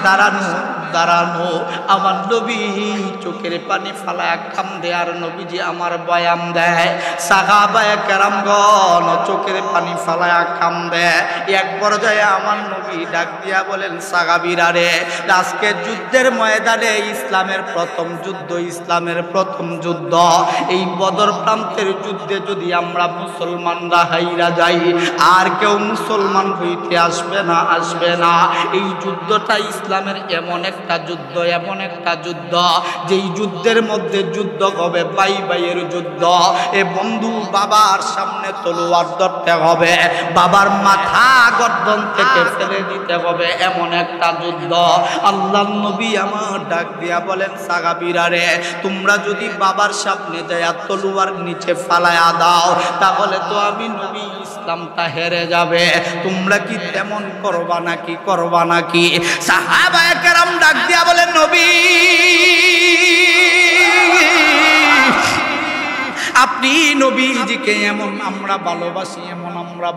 দাঁড়ানো আমার নবী চোখের পানি ফালায়া কান্দে আর নবীজি আমার বয়ান দেয়। সাহাবায়ে কেরামগণ চোখের পানি ফালায়া কান্দে। এক পর্যায়ে আমার নবী ডাক দিয়া বলেন, সাহাবীরা রে, আজকে যুদ্ধের ময়দানে ইসলামের প্রথম যুদ্ধ, এই বদর প্রান্তের যুদ্ধে যদি আমরা মুসলমানরা হাইরা যাই আর কেউ মুসলমান হইতে আসবে না। এই যুদ্ধটা ইসলামের এমন একটা যুদ্ধ যেই যুদ্ধের মধ্যে যুদ্ধ হবে ভাইয়ের যুদ্ধ। এ বন্ধু, বাবার সামনে তলোয়ার ধরতে হবে, বাবার মাথা গর্দন থেকে ফেলে দিতে হবে, এমন একটা যুদ্ধ। আল্লাহর নবী আমার ডাক দিয়া বলেন, সাহাবীরা রে, তোমরা যদি বাবার সামনে যায় তলোয়ার নিচে ফালায়া দাও তাহলে তো আমি নবী ইসলামটা হেরে যাবে। তোমরা কি তেমন করবা নাকি? সাহাবায়ে কেরাম ডাক দিয়া বলেন, নবী আপনি নবীজিকে এমন আমরা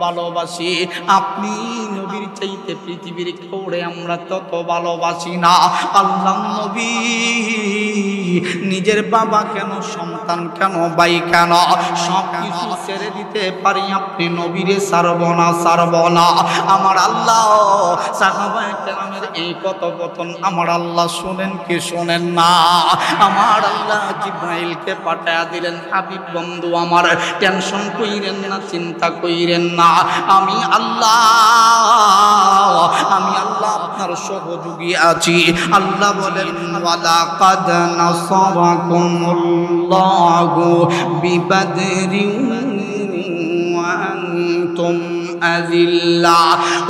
ভালোবাসি, আপনি নবীর চাইতে পৃথিবীর কেউরে আমরা তত ভালোবাসি না। আল্লাহ নবী নিজের বাবা কেন, সন্তান কেন, ভাই কেন, সব কিছু ছেড়ে দিতে পারি, আপনি নবীরে ছাড়ব না। আমার আল্লাহ সাহাবায়ে কেরামের এই কথোপকথন আমার আল্লাহ শোনেন কি শোনেন না? আমার আল্লাহ জিবরাইলকে পাঠায়া দিলেন, হাবিব বন্ধু আমার, টেনশন কইরেন না, চিন্তা কইরেন না, আমি আল্লাহ আপনার সহযোগী আছি। আল্লাহ বলেন, ওয়ালাকাদ নাসারাকুমুল্লাহু বিবাদরিন ওয়া আনতুম আযিল্লা।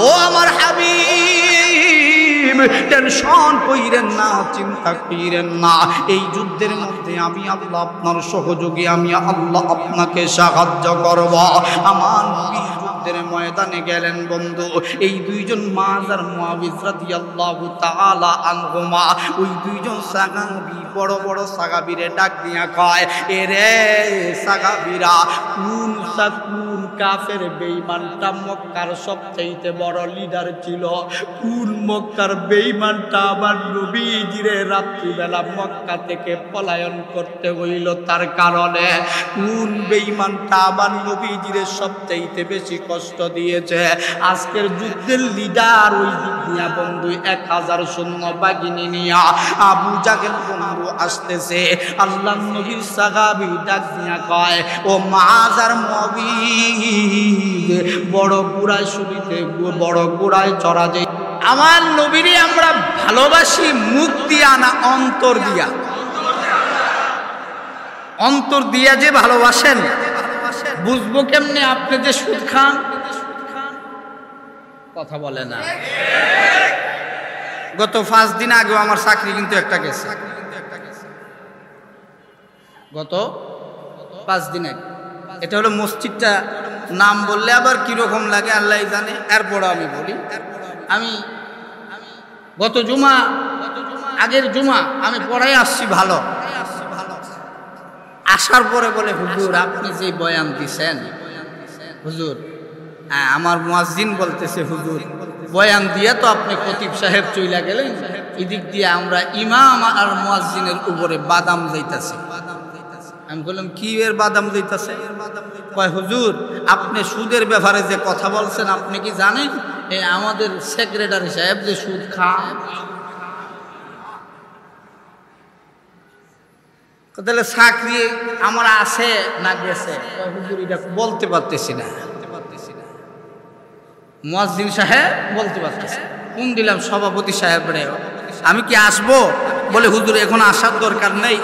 ও আমার হাবিব, টেনশন কইরেন না, চিন্তা কইরেন না, এই যুদ্ধের মধ্যে আমি আল্লাহ আপনার সহযোগী, আমি আল্লাহ আপনাকে সাহায্য করব। আমার নবী যুদ্ধের ময়দানে গেলেন বন্ধু। এই দুইজন মায আর মুআবিজ রাদিয়াল্লাহু তাআলা আনহুমা, ওই দুইজন সাহাবী বড় সাহাবীরে ডাক দিয়া কয়, এরে সাহাবীরা, কোন কাফের বেঈমানটা মক্কার সবচাইতে বড় লিডার ছিল? কোন মক্কার বেঈমানটা আমার নবীজিরে রাত্রিবেলা মক্কা থেকে পলায়ন করতে হইল তার কারণে? কোন বেঈমানটা আমার নবীজিরে সবচাইতে বেশি কষ্ট দিয়েছে? আজকের যুদ্ধের লিডার ওই দিয়া বন্ধু 1000 সৈন্য বাহিনী নিয়া আবু জাহেল বন্ধু আসতেছে। আল্লাহ নবীর সাহাবী ডাক দিয়া কয়, ও মুআয আর মুআবিদ, বড় ঘোড়ায় চড়া যায়। আমার নবীরে আমরা ভালোবাসি মুখ দিয়া না অন্তর দিয়া? অন্তর দিয়া যে ভালোবাসেন, বুঝবো কেমনে আপনি যে সুদ খান? কথা বলে না। গত 5 দিন আগেও আমার চাকরি কিন্তু একটা গেছে, গত 5 দিন আগে। এটা হলো মসজিদটা, নাম বললে আবার কিরকম লাগে আল্লাহ জানে। এরপর আমি বলি, আমি গত আগের জুমা আমি পড়াই আসছি ভালো। আসার পরে বলে, হুজুর আপনি যে বয়ান দিছেন, হুজুর আমার মুয়াজ্জিন বলতেছে, হুজুর বয়ান দিয়ে তো আপনি খতিব সাহেব চইলা গেলেন, এদিক দিয়ে আমরা ইমাম আর মুয়াজ্জিনের উপরে বাদাম যাইতাছে। আমি বললাম, কি এর বাদাম যাইতাছে? কয়, হুজুর আপনি সুদের ব্যাপারে যে কথা বলছেন, আপনি কি জানেন আমাদের সেক্রেটারি সাহেব যে সুদ খান? তাহলে চাকরি আমার আছে না গেছে? হুজুর এটা বলতে পারতেছি না। মুয়াজ্জিন সাহেব বলতে পারতেছি। কোন দিলাম সভাপতি সাহেব রে, আমি কি আসবো? বলে, হুজুর এখন আসার দরকার নেই,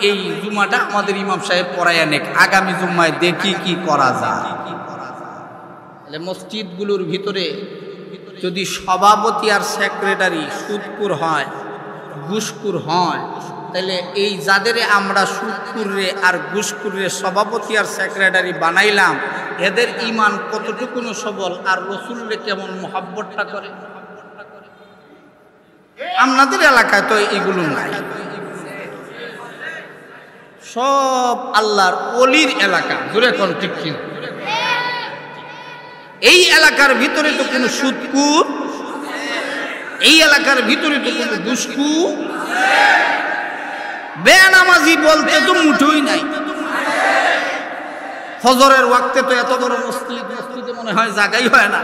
এই জুমাটা আমাদের ইমাম সাহেব পড়াইয়া নেক, আগামী জুম্মায় দেখি কি করা যায়। মসজিদগুলোর ভিতরে যদি সভাপতি আর সেক্রেটারি সুদকুর হয়, ঘুষকুর হয়, তাহলে এই যাদের আমরা সুদকুরে আর ঘুষকুরে সভাপতি আর সেক্রেটারি বানাইলাম, এদের ইমান কতটুকু সবল আর রসুলরে কেমন মহব্বতটা করে? আপনাদের এলাকায় তো এগুলো নাই, সব আল্লাহর ওলির এলাকা। জোরে কোন ঠিক কিনা? এই এলাকার ভিতরে তো কোনো সুদকুর এই এলাকার ভিতরে তো কোনো দুষ্কু বেনামাজি বলতে তো মুঠোই নাই। ফজরের ওয়াক্তে তো এত বড় মসজিদে মনে হয় জায়গাই হয় না।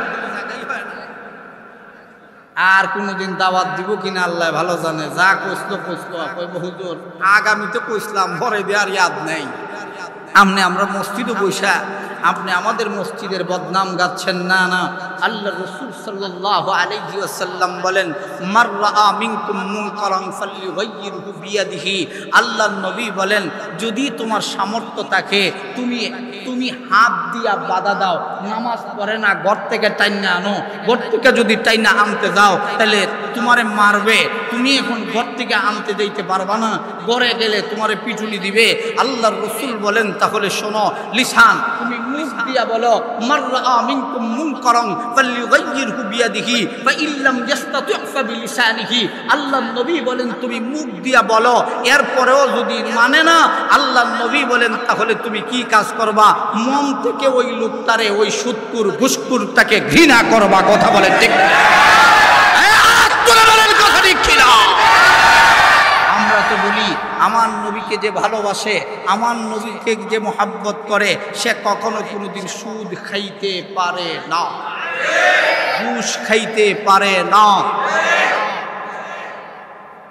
আর কোনদিন দাওয়াত দিব কিনা আল্লাহ ভালো জানে। যা কইসলো হুজুর আগামীতে কইসলাম, পরে দেওয়ার ইয়াদ নেই। আমরা মসজিদে বৈশা আপনি আমাদের মসজিদের বদনাম গাচ্ছেন। না না, আল্লাহ রাসূল সাল্লাল্লাহু আলাইহি ওয়াসাল্লাম বলেন, মান রাআ মিনকুম মুনকারান ফালইয়ুগাইয়িরহু বিয়াদিহি। আল্লাহর নবী বলেন, যদি তোমার সামর্থ্য থাকে তুমি হাত দিয়া বাধা দাও। নামাজ পড়ে না, ঘর থেকে টাইনা আনো। ঘর থেকে যদি টাইনা আনতে যাও তাহলে তোমারে মারবে। তুমি এখন ঘর থেকে আনতে যাইতে পারবা না, ঘরে গেলে তোমারে পিটুনি দিবে। আল্লাহর রাসূল বলেন, তাহলে শোনো, লিসান তুমি মুখ দিয়া বলো, মান রাআ মিনকুম মুনকারান ফালইয়ুগাইয়িরহু বিয়াদিহি ফা ইল্লাম ইস্তাতি' ফাবিলিসানিহি। আল্লাহর নবী বলেন তুমি মুখ দিয়া বলো, এরপরেও যদি মানে না, আল্লাহর নবী বলেন তাহলে তুমি কি কাজ করবা? মন থেকে ওই লোকটারে, ওই সুদকুর ঘুষকুরটাকে ঘৃণা করবা। কথা বলে ঠিক না? কথা ঠিক কিনা? আমরা তো বলি আমার নবীকে যে ভালোবাসে, আমার নবীকে যে মোহাব্বত করে, সে কখনো কোনোদিন সুদ খাইতে পারে না, ঘুষ খাইতে পারে না।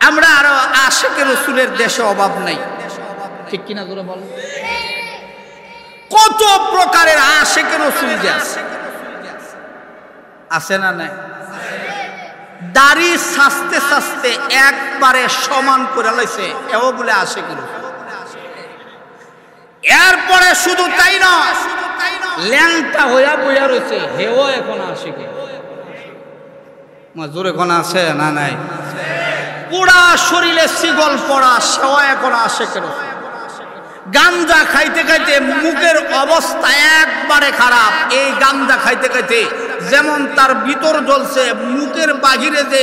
আমরা আরো আশিকে রাসূলের দেশে অভাব নাই, ঠিক কিনা জোরে বল? কত প্রকারের আশিকে রাসূল আছে না নাই? দাড়ি সাজতে সাজতে একবারে সমান করে লাইছে, এও বলে আশিকে রাসূল। এরপরে শুধু তাই না, ল্যাংটা হইয়া বইয়া রয়েছে, হেও এখন আশিকে। মাজুর এখন আছে না নাই? পুরা শরীরে শিগল পড়া, সেও এখন আশিকে রাসূল। গাঞ্জা খাইতে খাইতে মুখের অবস্থা একবারে খারাপ। এই গাঞ্জা খাইতে খাইতে যেমন তার ভিতর জ্বলছে, মুখের বাহিরে যে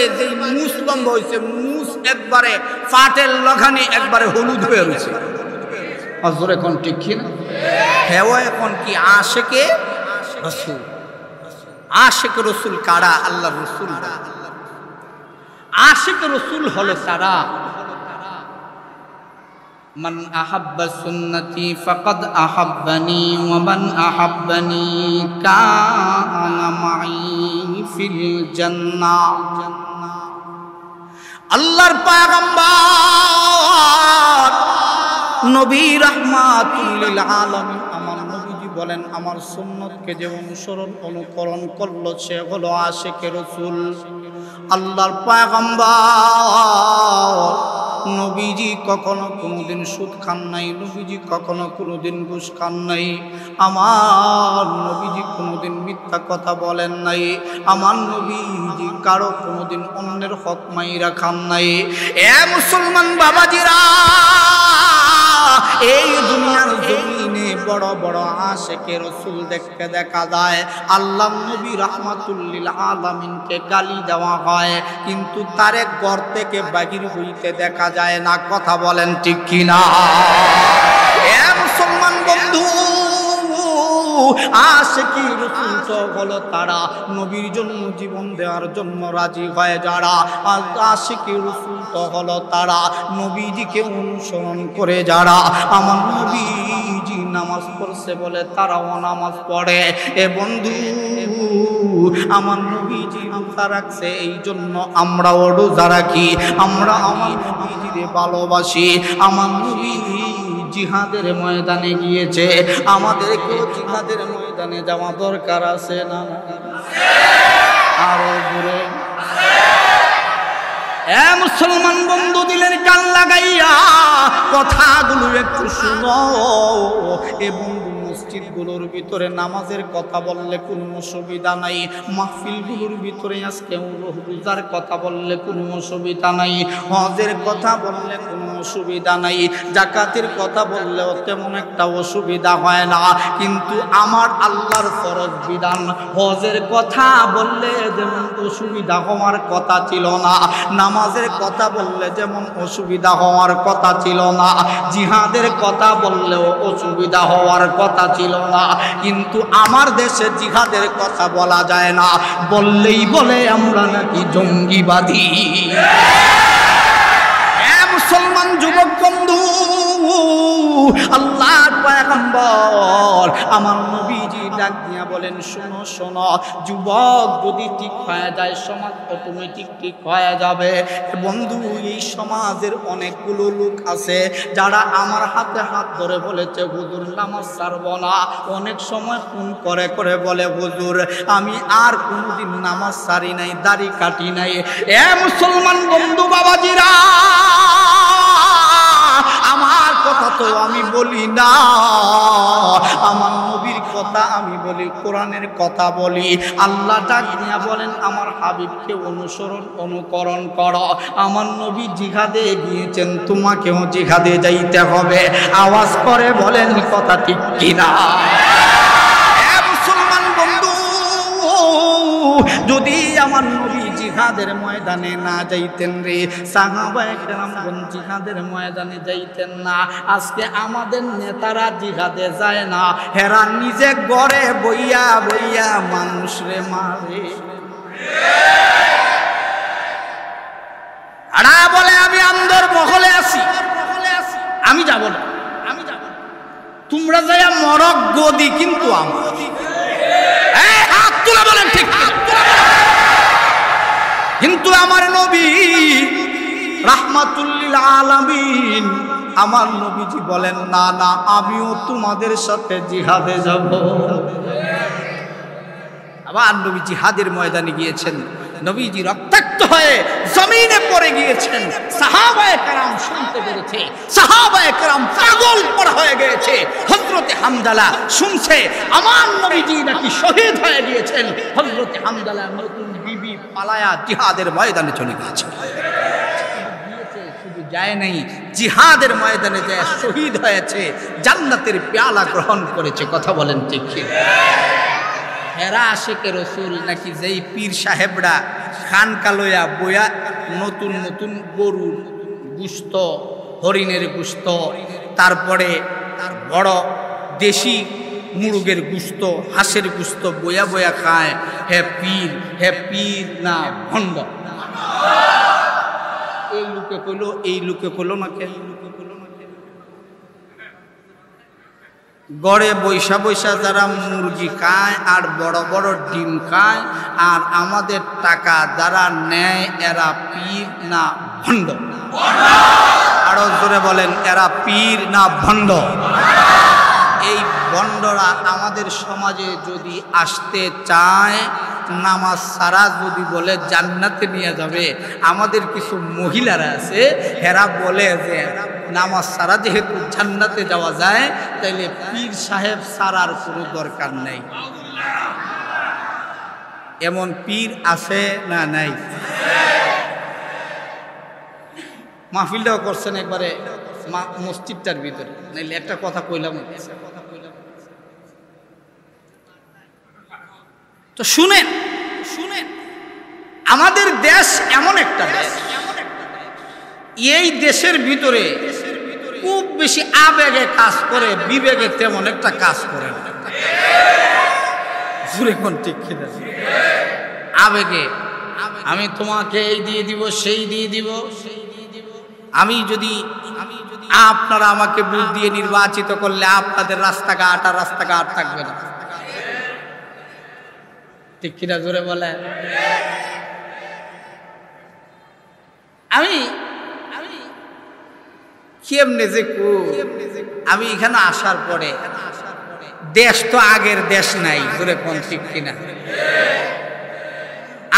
মুছ লম্ব হয়েছে, মুছ একবারে ফাটের লখানি একবারে হলুদ হয়ে রয়েছে। হজর এখন ঠিক কিনা? হেও এখন কি আশিকে রাসূল। আশিকে রাসূল কারা? আল্লাহর রাসূল। আশিকে রাসূল হলো তারা, মান আহাব্বা সুন্নতি ফাকাদ আহাব্বানি ওয়া মান আহাব্বানি কানা মাই ফিল জান্নাহ। আল্লাহর পয়গম্বর নবী রাহমাতুল লিল আলামিন আমার নবীজি বলেন, আমার সুন্নতকে যে অনুকরণ করলো সে হলো আশিকে রাসূল। আল্লাহর পয়গম্বর নবীজি কখনো কোনোদিন সুদ খান নাই, নবীজি কখনো কোনোদিন ঘুষ খান নাই, আমার নবীজি কোনোদিন মিথ্যা কথা বলেন নাই, আমার নবীজি কারো কোনোদিন অন্যের হক মাইরা খান নাই। এ মুসলমান বাবাজিরা, এই দুনিয়ার জমিনে বড় বড় আশিকে রাসূল দেখতে দেখা যায়। আল্লাহ নবী রাহমাতুল লিল আলামিনকে গালি দেওয়া হয়, কিন্তু তারে ঘর থেকে বাহির হইতে দেখা যায় না। কথা বলেন ঠিক কিনা? এ মুসলমান বন্ধু, আশিকি রাসূল তো হলো তারা নবীর জন্য জীবন দেওয়ার জন্য রাজি হয় যারা। আশিকি রাসূল তো হলো তারা নবীজিকে অনুসরণ করে যারা। আমার নবীজি নামাজ পড়ছে বলে তারাও নামাজ পড়ে। এ বন্ধু, আমার নবীজি রোজা রাখছে এই জন্য আমরাও রোজা রাখি। আমরা আমার নবীজিকে ভালোবাসি। আমার নবী জিহাদের ময়দানে গিয়েছে, আমাদেরকেও জিহাদের ময়দানে যাওয়া দরকার আছে না? আরো দূরে এ মুসলমান বন্ধু, দিলের কান লাগাইয়া কথাগুলো একটু শুনো। এ বন্ধু, মসজিদগুলোর ভিতরে নামাজের কথা বললে কোনো অসুবিধা নাই, মাহফিলগুলোর ভিতরে আজকে রোজার কথা বললে কোনো অসুবিধা নাই, হজের কথা বললে কোনো অসুবিধা নাই, যাকাতের কথা বললেও তেমন একটা অসুবিধা হয় না। কিন্তু আমার আল্লাহর ফরজ বিধান হজের কথা বললে যেমন অসুবিধা হওয়ার কথা ছিল না, নামাজের কথা বললে যেমন অসুবিধা হওয়ার কথা ছিল না, জিহাদের কথা বললেও অসুবিধা হওয়ার কথা ছিল না, কিন্তু আমার দেশে জিহাদের কথা বলা যায় না, বললেই বলে আমরা নাকি জঙ্গিবাদী। মুসলমান যুবক বন্ধু, আল্লাহর পয়গম্বর আমার নবীজি ডাক দিয়া বলেন, শোনো শোনো, যুবক যদি ঠিক হয়ে যায় সমাজ অটোমেটিক ঠিক হয়ে যাবে। বন্ধু, এই সমাজের অনেকগুলো লোক আছে যারা আমার হাতে হাত ধরে বলেছে, হুজুর নামাজ ছাড়ব না। অনেক সময় ফোন করে করে বলে, হুজুর আমি আর কোনোদিন নামাজ ছাড়ি নাই, দাড়ি কাটি নাই। এ মুসলমান বন্ধু বাবাজিরা, আমার কথা তো আমি বলি না, আমার নবীর কথা আমি বলি, কোরআনের কথা বলি। আল্লাহ ডাক দিয়া বলেন, আমার হাবিবকে অনুকরণ করো। আমার নবী জিহাদে গিয়েছেন, তোমাকেও জিহাদে যাইতে হবে। আওয়াজ করে বলেন কথা ঠিক কিনা? মুসলমান বন্ধু, যদি আমার নবী জিহাদের ময়দানে না যাইতেন রে, সাহাবায়ে কেরামগণ জিহাদের ময়দানে যাইতেন না। আজকে আমাদের নেতারা জিহাদে যায় না, হেরা নিজে ঘরে বইয়া বইয়া মানুষরে মারে। আরা বলে আমি আন্দর মহলে আছি, আমি যাব না, আমি যাব না, তোমরা যাইয়া মরক গদি কিন্তু আমার। হাত তুলে বলেন ঠিক। কিন্তু আমার নবী রাহমাতুল লিল আলামিন, আমার নবীজি বলেন, না না, আমিও তোমাদের সাথে জিহাদে যাব। আবার নবী জিহাদের ময়দানে গিয়েছেন, নবীজি রক্তাক্ত হয়ে জমিনে পড়ে গিয়েছেন। সাহাবায়ে কেরাম শুনতে পেরেছে, সাহাবায়ে কেরাম পাগল পড়া হয়ে গিয়েছে। হযরতে হামজালা শুনছে আমার নবীজি নাকি শহীদ হয়ে গিয়েছেন। হযরতে হামজালা নতুন বিবি পালায়া জিহাদের ময়দানে চলে গিয়েছে। শুধু যায় নাই, জিহাদের ময়দানে যায় শহীদ হয়েছে, জান্নাতের পেয়ালা গ্রহণ করেছে। কথা বলেন ঠিক কি? হেরা আশিকে রসুল নাকি যেই পীর সাহেবরা খানকা লইয়া বইয়া নতুন নতুন গরুর গুস্ত, হরিণের গুস্ত, তারপরে বড় দেশি মুরগের গুস্ত, হাঁসের গুস্ত বইয়া বইয়া খায়, হে পীর না ভণ্ড। এই লোকে কইল না কে? গড়ে বৈশা বৈশা যারা মুরগি খায় আর বড় বড় ডিম খায়, আর আমাদের টাকা যারা নেয়, এরা পীর না ভণ্ড? আরো জোরে বলেন, এরা পীর না ভণ্ড? এই ভণ্ডরা আমাদের সমাজে যদি আসতে চায়, নামাজ সারা যদি বলে জান্নাতে নিয়ে যাবে, আমাদের কিছু মহিলারা আছে, এরা বলে যে নামাজ সারা যেহেতু জান্নাতে যাওয়া যায়, তাইলে পীর সাহেব সারার কোনো দরকার নেই। এমন পীর আছে না নাই? মাহফিলটাও করছেন একবারে মসজিদটার ভিতরে, নাইলে একটা কথা কইলাম। তো শুনেন, আমাদের দেশ এমন একটা দেশ, এই দেশের ভিতরে খুব বেশি আবেগে কাজ করে, বিবেকে তেমন একটা কাজ করে না। ঠিক কিনা? আবেগে আমি তোমাকে এই দিয়ে দিব, সেই দিয়ে দিব, আমি যদি আপনারা আমাকে ভোট দিয়ে নির্বাচিত করলে আপনাদের রাস্তাঘাট থাকবে না। ঠিক কিনা? জোরে বলে। আমি কেমনে যে আমি এখানে আসার পরে দেশ তো আগের দেশ নাই। জোরে কোন ঠিক কিনা?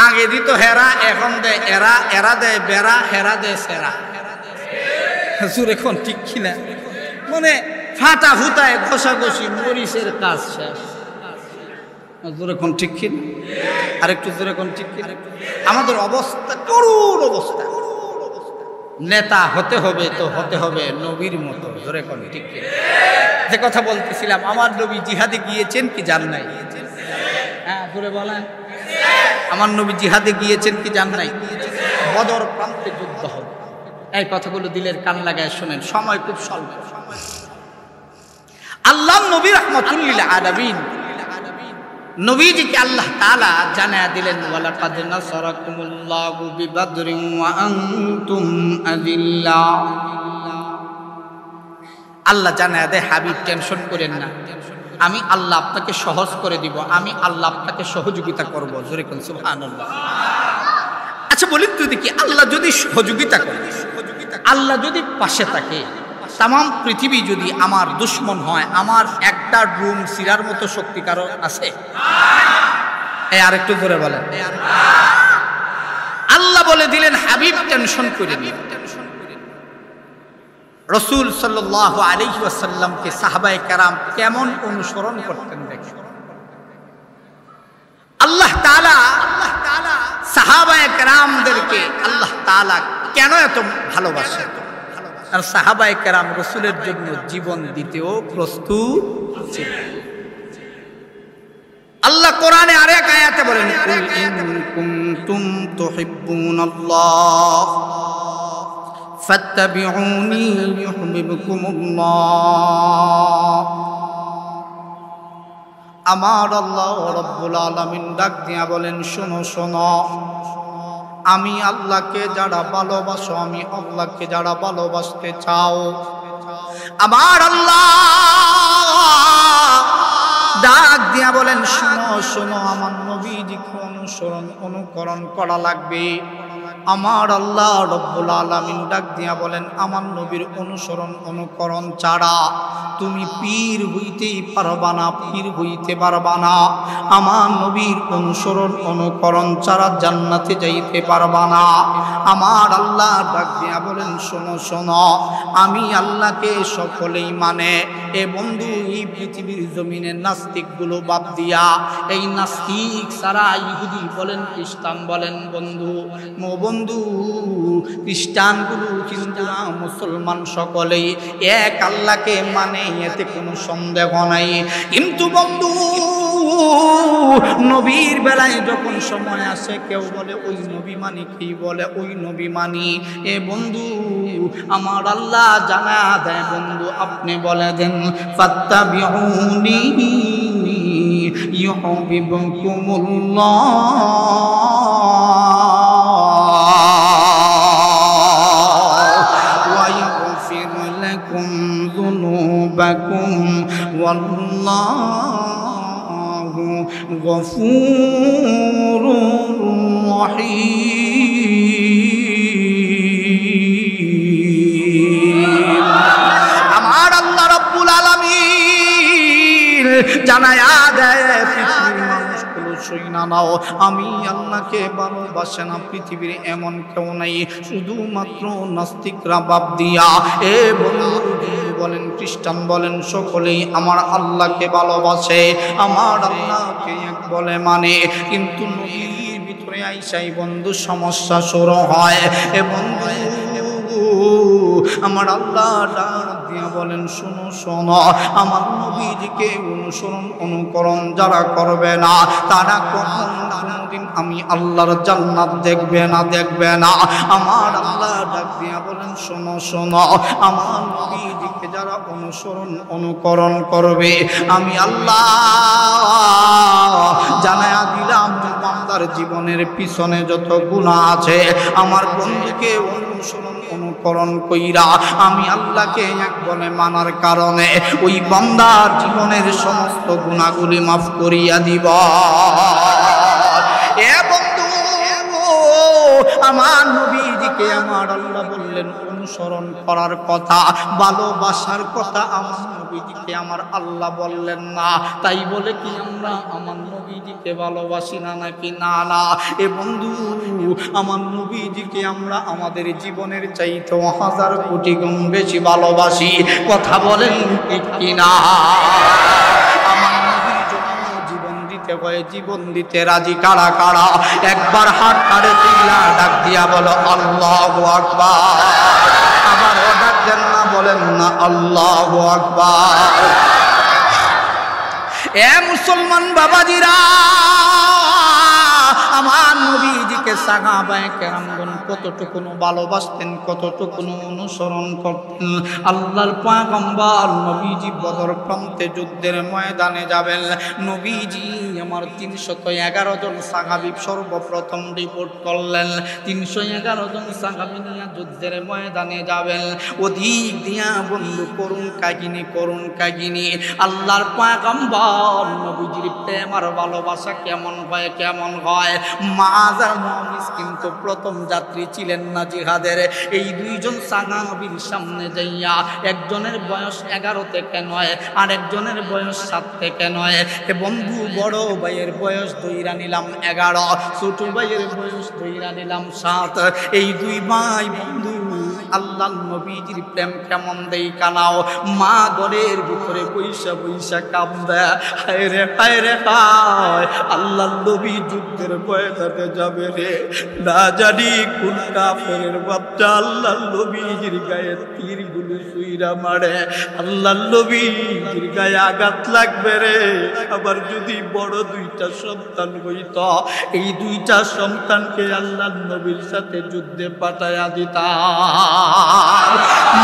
আগে দিত হেরা, এখন দেয় এরা, এরা দেয় বেড়া, হেরা দেয় সেরা। জোরে কোন ঠিক কিনা? মানে ফাটা ফুটায় ঘষাঘষি, মরিচের কাজ শেষ। জোরে কোন ঠিক কিনা? আরেকটু জোরে কোন ঠিক কিনা? আমাদের অবস্থা করুণ অবস্থা। নেতা হতে হবে তো হতে হবে নবীর মতো। জোরে কোন ঠিক কিনা? যে কথা বলতেছিলাম, আমার নবী জিহাদে গিয়েছেন কি যান নাই? হ্যাঁ জোরে বলেন। আমার নবী জিহাদে গিয়েছেন কি যান নাই? বদর প্রান্তে যুদ্ধ হবে। এই কথাগুলো দিলের কান লাগায় শোনেন, সময় খুব স্বল্প। আল্লাহ নবী রাহমাতুল লিল আলামিন নবীজিকে আল্লাহ তাআলা জানায়া দিলেন, ওয়ালাকাদ নাসারাকুমুল্লাহু বিবাদরিন ওয়া আনতুম আযিল্লা। আল্লাহ জানায়া দেয়, হাবিব টেনশন করেন না, আমি আল্লাহ আপনাকে সহজ করে দিব, আমি আল্লাহ আপনাকে সহযোগিতা করব। জোরে কোন সুবহানাল্লাহ। আচ্ছা বলেন তো দেখি, আল্লাহ যদি সহযোগিতা করে, আল্লাহ যদি পাশে থাকে, তাম পৃথিবী যদি আমার দুশ্মন হয়, আমার একটা রুম সিরার মতো শক্তি কারো আছে? আর একটু জোরে বলেন। আল্লাহ বলে দিলেন, হাবিব টেনশন করে নিন। রাসূল সাল্লাল্লাহু আলাইহি ওয়াসাল্লামকে সাহাবায়ে কেরাম কেমন অনুসরণ করতেন দেখেন। আল্লাহ তাআলা সাহাবায়ে কেরামদেরকে আল্লাহ তাআলা কেন এত ভালোবাসেন? আর সাহাবায়ে কেরাম রাসূলের জন্য জীবন দিতেও প্রস্তুত ছিলেন। আল্লাহ কোরআনে আরেক আয়াতে বলেন, কুল ইন কুনতুম তুহিব্বুনাল্লাহ ফাত্তাবিউনি ইউহিব্বুকুমুল্লাহ। আমার আল্লাহ রাব্বুল আলামিন ডাক দিয়া বলেন, শোনো শোনো, আমি আল্লাহকে যারা ভালোবাসো, আমি আল্লাহকে যারা ভালোবাসতে চাও, আমার আল্লাহ ডাক দিয়া বলেন, শোনো শোনো, আমার নবীজিকে অনুকরণ করা লাগবে। আমার আল্লাহ রব্বুল আলামিন ডাক দিয়া বলেন, আমার নবীর অনুকরণ ছাড়া তুমি পীর হইতেই পারবা না, পীর হইতে পারবা না। আমার নবীর অনুকরণ ছাড়া জান্নাতে যাইতে পারবা না। আমার আল্লাহ ডাক দিয়া বলেন, শোনো শোনো, আমি আল্লাহকে সকলেই মানে। এ বন্ধু, এই পৃথিবীর জমিনে নাস্তিকগুলো বাদ দিয়া, এই নাস্তিক সারা ইহুদি বলেন, খ্রিস্টান বলেন, বন্ধু খ্রিস্টানগুলো কিন্তু মুসলমান সকলেই এক আল্লাহকে মানে, এতে কোনো সন্দেহ নাই। কিন্তু বন্ধু, নবীর বেলায় যখন সময় আসে, কেউ বলে ওই নবী মানি, কেউ বলে ওই নবী মানি। এ বন্ধু, আমার আল্লাহ জানা দেয়, বন্ধু আপনি বলে দেন, ফাত্তাবিউনি ইউহিব্বুকুমুল্লাহ ওয়া ইয়াগফির লাকুম যুনুবাকুম ওয়াল্লাহু গফুরুর রহিম। আমার আল্লাহ রাব্বুল আলামিন জানায়া দেয়, পৃথিবীর মানুষগুলো শুইনা নাও, আমি আল্লাহকে ভালোবাসে না পৃথিবীর এমন কেউ নাই, শুধুমাত্র নাস্তিকরা বাদ দিয়া। এ বন্ধু বলেন, খ্রিস্টান বলেন, সকলেই আমার আল্লাহকে ভালোবাসে, আমার আল্লাহকে এক বলে মানে। কিন্তু নবীর ভিতরে আইসাই বন্ধু সমস্যা শুরু হয়। এ বন্ধু, আমার আল্লাহ ডাক দিয়া বলেন, শোনো শোনো, আমার নবীজিকে অনুকরণ যারা করবে না, তারা কোনদিন আমি আল্লাহর জান্নাত দেখবে না। আমার আল্লাহ ডাক দিয়া বলেন, শোনো শোনো, আমার নবীজিকে যারা অনুকরণ করবে, আমি আল্লাহ জানায়া দিলাম, বান্দার জীবনের পিছনে যত গুনাহ আছে, আমার বন্ধুকে অনুকরণ কইরা আমি আল্লাহকে এক বলে মানার কারণে ওই বান্দার জীবনের সমস্ত গুনাহগুলি মাফ করিয়া দিব। এ বন্ধু, আমার নবীজিকে আমার আল্লাহ বললেন অনুসরণ করার কথা, ভালোবাসার কথা আমার নবীজিকে আমার আল্লাহ বললেন না। তাই বলে কি আমরা আমার নবীজিকে ভালোবাসি না নাকি? না না। এ বন্ধু, আমার নবীজিকে আমরা আমাদের জীবনের চাইতে 1000 কোটি গুণ বেশি ভালোবাসি। কথা বলেন ঠিক কিনা? আমার নবীর জন্য জীবন দিতে হয়, জীবন দিতে রাজি কারা কারা? একবার হাত কাড়ে দিলা, ডাক দিয়া বলো আল্লাহু আকবার। আবার ডাক দেন না, বলেন না আল্লাহু আকবার। এ মুসলমান বাবাজিরা, আমার নবীজিকে সাহাবায়ে কেরামগণ কতটুকু ভালোবাসতেন, কতটুকু অনুসরণ করতেন। আল্লাহর পয়গম্বর নবীজি বদর প্রান্তে যুদ্ধের ময়দানে যাবেন। নবীজি আমার 311 জন সাহাবী সর্বপ্রথম রিপোর্ট করলেন। 311 জন সাহাবী নিয়ে যুদ্ধের ময়দানে যাবেন। ওদিক দিয়া বন্ধু করুন কাহিনী আল্লাহর পয়গম্বর নবীজির প্রেম আর ভালোবাসা কেমন হয়। মুআয আর মুআবিজ কিন্তু প্রথম যাত্রী ছিলেন না জিহাদের। এই দুইজন সাহাবীর সামনে যাইয়া একজনের বয়স 11 থেকে 9 আর একজনের বয়স 7 থেকে 9। এ বন্ধু বড় ভাইয়ের বয়স ধইরা নিলাম 11, ছোট ভাইয়ের বয়স ধইরা নিলাম 7। এই দুই ভাই বন্ধু আল্লাহর নবীজির প্রেম কেমন দেইখা নাও। মা ঘরের ভিতরে বইসা কাঁদে, হায় রে হায়, আল্লাহর নবী যুদ্ধের ময়দানে যাবে রে, না জানি কোন কাফেরের বাচ্চা আল্লাহর নবীজির গায়ে তীরগুলো ছুঁইরা মারে, আল্লাহর নবীজির গায়ে আঘাত লাগবে রে। আবার যদি বড় দুইটা সন্তান হইত, এই দুইটা সন্তানকে আল্লাহর নবীর সাথে যুদ্ধে পাঠায়া দিতাম।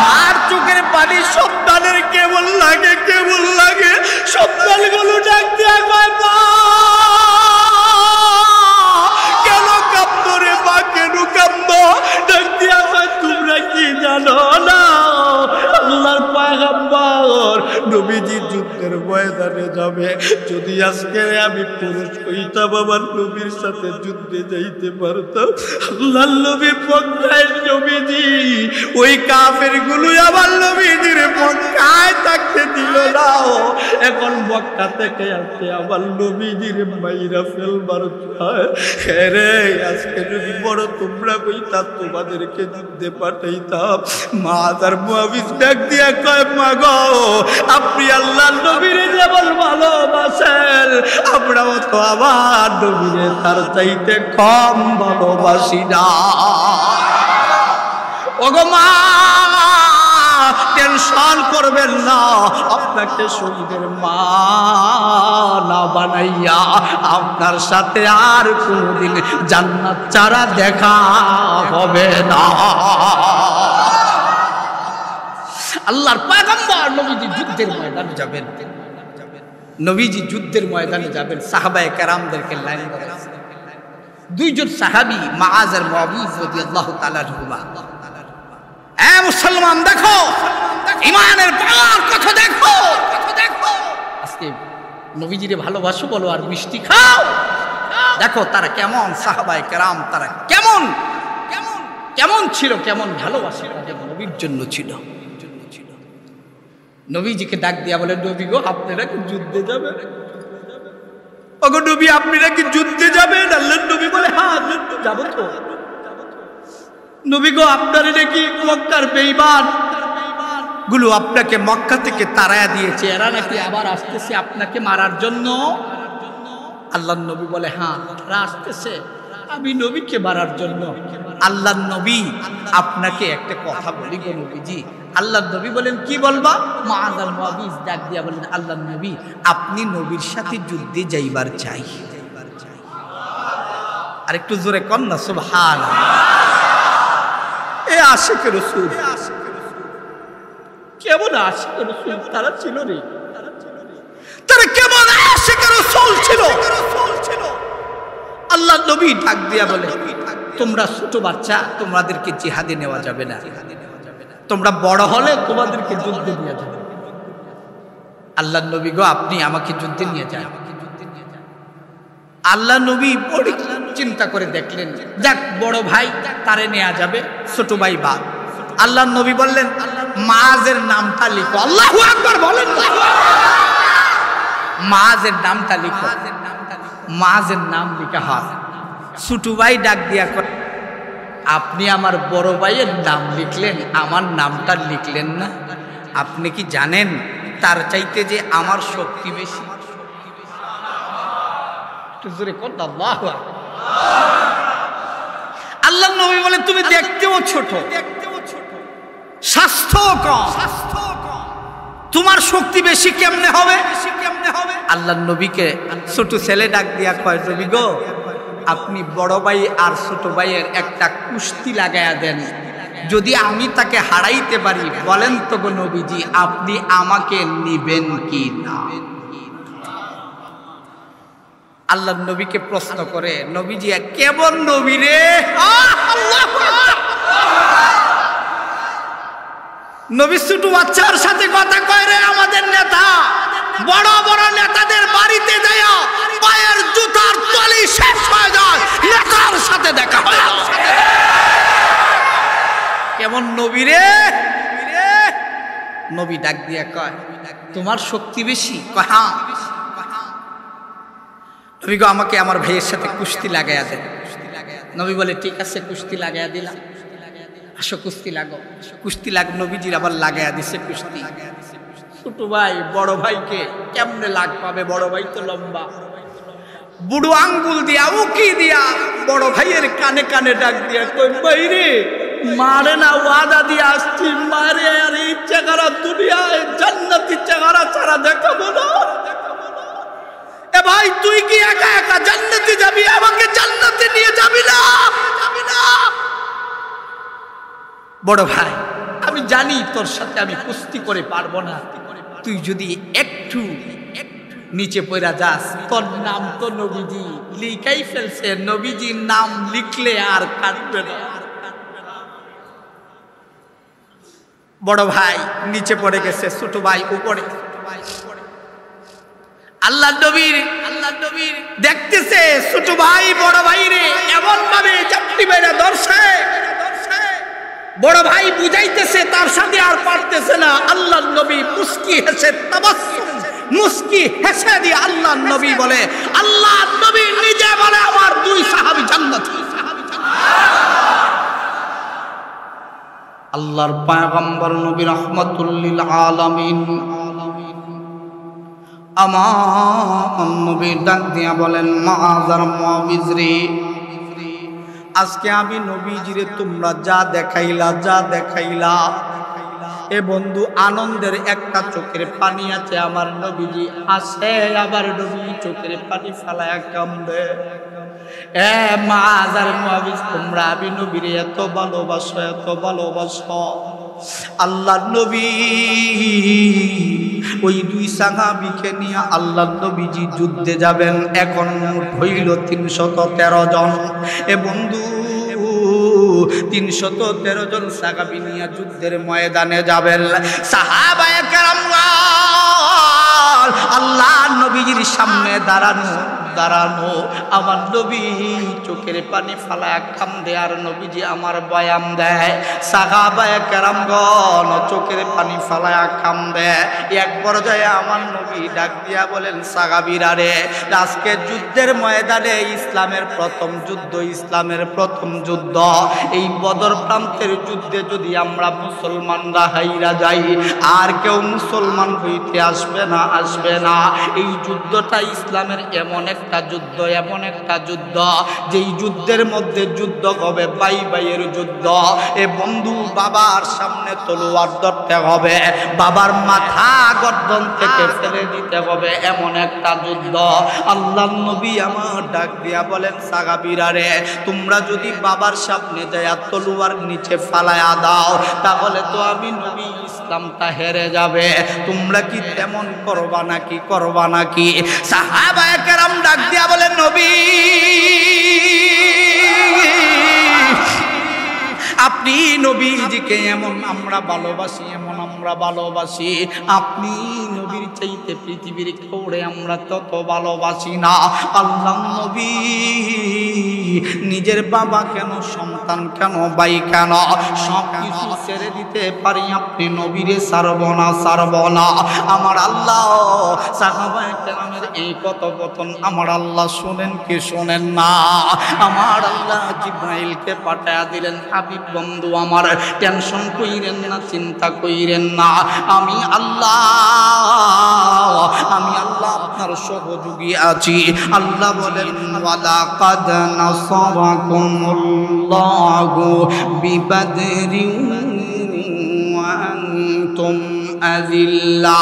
মার চোখের পানি সন্তানের কেমন লাগে, সন্তানগুলো ডাক দিয়া কয় মা, কেন কাঁদো রে মা, কেন কাঁদো? ডাক দিয়া কয় তোমরা কি জানো না আল্লাহর পয়গম্বর নবীজি যুদ্ধের ময়দানে যাবে। যদি আজকে আমি পুরুষ হইতাম, আমার নবীর সাথে যুদ্ধে যাইতে পারতাম। আল্লাহর নবী পক্ষায় নবীজি, ওই কাফের গুলো আমার নবীজির পক্ষায় থাকতে দিল না। এখন মক্কা থেকে আসছে আমার নবীজির মাইরা ফেলবার চায়। রে আজকে যদি বড় তোমরা কইতা, তোমাদেরকে যুদ্ধে পাঠাইতাম। মুআয আর মুআবিজ ডাক দিয়া কয় মা গো, আপনি আল্লাহর নবীরে যেমন ভালোবাসেন, আমরাও তো আমার নবীরে তার চাইতে কম ভালোবাসি না। ওগো মা, টেনশন করবেন না, আপনাকে শহীদের মা না বানাইয়া আপনার সাথে আর কোনদিন জান্নাত ছাড়া দেখা হবে না। আল্লাহর পয়গম্বর নবীজি যুদ্ধের ময়দানে যাবেন, নবীজি যুদ্ধের ময়দানে যাবেন। সাহাবায়ে কেরামদেরকে লাইন করেছেন দুইজন সাহাবী, মুআয আর মুআবিজ রাদিয়াল্লাহু তাআলা আনহুমা। এ মুসলমান, দেখো ঈমানের পাওয়ার কথা, দেখো আজকে নবীজিরে ভালোবাসো বলো আর মিষ্টি খাও। দেখো তারা কেমন, সাহাবায়ে কেরাম তারা কেমন ছিল, কেমন ভালোবাসা তাদের নবীর জন্য ছিল। নবীজিকে ডাক দিয়া বলে, নবী গো আপনারা কি যুদ্ধে যাবেন? ওগো নবী আপনারা কি যুদ্ধে যাবেন? আল্লাহর নবী বলে হ্যাঁ যুদ্ধে যাব তো। নবী গো আপনারা নাকি মক্কার বেঈমান গুলো আপনাকে মক্কা থেকে তাড়ায়া দিয়েছে, এরা নাকি আবার আসতেছে আপনাকে মারার জন্য। আল্লাহর নবী বলে হ্যাঁ তারা আসতেছে আমি নবীকে মারার জন্য। আল্লাহর নবী আপনাকে একটা কথা বলি গো নবীজি। আল্লাহর নবী বলেন কি বলবা? মুআয আর মুআবিজ ডাক দিয়া বলেন, আল্লাহর নবী আপনি নবীর সাথে যুদ্ধে যাইবার চাই। আর একটু জোরে কর না সুবহানাল্লাহ। এ আশিকে রাসূল, কেমন আশিকে রাসূল তারা ছিল রে, তারা কেমন আশিকে রাসূল ছিল। আল্লাহর নবী ডাক দিয়া বলে, তোমরা ছোট বাচ্চা, তোমাদেরকে জিহাদে নেওয়া যাবে না, তোমরা বড় হলে তোমাদেরকে যুদ্ধে নিয়ে যাবে। আল্লাহর নবী গো আপনি আমাকে যুদ্ধে নিয়ে যান। আল্লাহ নবী বড় চিন্তা করে দেখলেন, যাক বড় ভাই তারে নেওয়া যাবে, ছোট ভাই বাদ। আল্লাহর নবী বললেন মুআযের নামটা লিখো। আল্লাহু আকবার বলেন, মুআযের নামটা লিখো। মুআযের নাম লিখা হয়। ছোট ভাই ডাক দিয়া কয়, আপনি আমার বড় ভাইয়ের নাম লিখলেন, আমার নামটা লিখলেন না। আপনি কি জানেন তার চাইতে যে আমার শক্তি বেশি? আল্লাহর নবী বলে তুমি দেখতেও ছোট, স্বাস্থ্য কম, তোমার শক্তি বেশি কেমনে হবে? আল্লাহর নবীকে ছোট ছেলে ডাক দিয়া কয়, নবী গো আপনি বড় ভাই আর ছোট ভাইয়ের একটা কুস্তি লাগায়া দেন, যদি আমি তাকে হারাইতে পারি, বলেন তো গো নবীজি আপনি আমাকে নিবেন কি না? আল্লাহ নবীকে প্রশ্ন করে, নবীজি কেমন নবী রে? নবী ছোট বাচ্চার সাথে কথা কয় রে। আমাদের নেতা বড় বড় নেতাদের বাড়িতে যায় পায়ের জুতার তলি শেষ হয়ে যায়, নেতার সাথে দেখা হয় না। কেমন নবী রে? নবী ডাক দিয়া কয়, তোমার শক্তি বেশি? কয় হ্যাঁ। নবী গো আমাকে আমার ভাইয়ের সাথে কুস্তি লাগাইয়া দেন। নবী বলে ঠিক আছে, কুস্তি লাগাইয়া দিলাম, আসো কুস্তি লাগো। কুস্তি লাগ নবীজির আবার লাগাইয়া দিছে কুস্তি। ছোট ভাই বড় ভাইকে কেমনে লাগ পাবে? বড় ভাই তো লম্বা। বুড়ো আঙ্গুল দিয়া উকি দিয়া বড় ভাইয়ের কানে কানে ডাক দিয়া কই, ভাই রে মারে না, ওয়াদা দিয়ে আসছি মারে। আর ইচ্ছা করা দুনিয়ায় জান্নাত ইচ্ছা করা ছাড়া দেখাবো না। এ ভাই তুই কি একা একা জান্নাতে যাবি? আমাকে জান্নাতে নিয়ে যাবি না? বড় ভাই আমি জানি তোর সাথে আমি কুস্তি করে পারবো না, তুই যদি একটু নিচে পড়া যাস, তোর নাম তো নবীজি লিখাই ফেলছে, নবীজির নাম লিখলে আর কাটবে না। বড় ভাই নিচে পড়ে গেছে, ছোট ভাই উপরে। আল্লাহ নবীর দেখতেছে ছোট ভাই বড় ভাই রে এমন ভাবে চাপটি মেরে ধরছে, বড় ভাই বুঝাইতেছে তার সাথে আর পারতেছে না। আল্লাহ নবী মুস্কি হেসে তাবাসসুম মুস্কি হেসে দিয়ে আল্লাহ নবী বলে, আল্লাহ নবী নিজে বলে আমার দুই সাহাবী জান্নাতি। আল্লাহর পয়গম্বর নবী রাহমাতুল লিল আলামিন আমার নবী ডাক দিয়া বলেন, মাআযার মুআবিজরি, আজকে আমি নবীজিরে তোমরা যা দেখাইলা এ বন্ধু আনন্দের একটা চোখের পানি আছে। আমার নবীজি হাসে, আবার নবী চোখের পানি ফালায়া কান্দে। এ মাআযার মুআবিজ, তোমরা আমি নবীরে এত ভালোবাসো। আল্লাহ নবী ওই দুই সাহাবীকে নিয়ে আল্লাহ নবীজি যুদ্ধে যাবেন। এখন হইল 313 জন। এ বন্ধু 313 জন সাহাবী নিয়ে যুদ্ধের ময়দানে যাবেন। সাহাবায়ে কেরামগণ আল্লাহ নবীজির সামনে দাঁড়ানো আমার নবী চোখের পানি ফালায়া কান্দে, আর নবীজি আমার বয়ান দেয়। সাহাবায়ে কেরামগণ চোখের পানি ফালায়া কান্দে। এক পর্যায়ে আমার নবী ডাক দিয়া বলেন, সাহাবীরা রে, আজকে যুদ্ধের ময়দানে ইসলামের প্রথম যুদ্ধ, এই বদর প্রান্তের যুদ্ধে যদি আমরা মুসলমানরা হাইরা যাই, আর কেউ মুসলমান হইতে আসবে না। এই যুদ্ধটা ইসলামের এমন একটা যুদ্ধ যেই যুদ্ধের মধ্যে যুদ্ধ হবে ভাইয়ের যুদ্ধ। এ বন্ধু বাবার সামনে তলোয়ার ধরতে হবে, বাবার মাথা গর্দন থেকে ফেলে দিতে হবে, এমন একটা যুদ্ধ। আল্লাহ নবী আমার ডাক দিয়া বলেন, সাহাবীরা রে, তোমরা যদি বাবার সামনে যায় তলোয়ার নিচে ফালায়া দাও, তাহলে তো আমি নবী ইসলামটা হেরে যাবে। তোমরা কি তেমন করবা নাকি? সাহাবায়ে কেরাম ডাক দিয়া বলেন, নবী আপনি নবীজিকে এমন আমরা ভালোবাসি, আপনি নবীর চাইতে পৃথিবীর কাউরে আমরা তত ভালোবাসি না। আল্লাহ নবী নিজের বাবা কেন, সন্তান কেন, ভাই কেন, সব কিছু ছেড়ে দিতে পারি, আপনি নবীরে ছাড়ব না। আমার আল্লাহ সাহাবায়ে কেরামের এই কথোপকথন আমার আল্লাহ শুনেন কি শোনেন না? আমার আল্লাহ জিবরাইলকে পাঠায়া দিলেন, হাবিব বন্ধু আমার টেনশন কইরেন না, চিন্তা কইরেন না, আমি আল্লাহ আপনার সহযোগী আছি। আল্লাহ বলেন, ওয়ালাকাদ নাসারাকুমুল্লাহু বিবাদরিন ওয়া আনতুম আযিল্লা।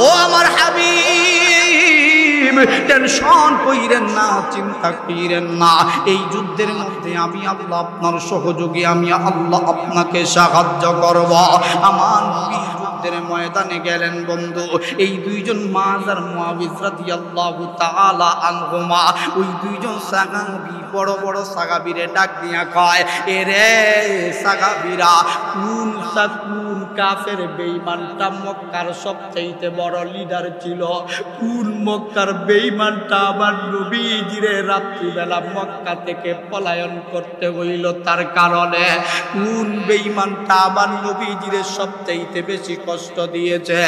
ও আমার হাবিব, টেনশন কইরেন না, চিন্তা কইরেন না। এই যুদ্ধের মধ্যে আমি আল্লাহ আপনার সহযোগী, আমি আল্লাহ আপনাকে সাহায্য করব। আমার নবী যুদ্ধের ময়দানে গেলেন বন্ধু। এই দুইজন মাআজ আর মুআবিজ রাদিয়াল্লাহু তাআলা আনহুমা, ওই দুইজন সাহাবী বড় বড় সাহাবীরে ডাক দিয়া কয়, এরে সাহাবীরা, কোন কাফের বেঈমানটা মক্কার সবচাইতে বড় লিডার ছিল? কোন মক্কার বেঈমানটা আমার নবীজিরে রাত্রিবেলা মক্কা থেকে পলায়ন করতে হইল তার কারণে? কোন বেঈমানটা আমার নবীজিরে সবচাইতে বেশি কষ্ট দিয়েছে?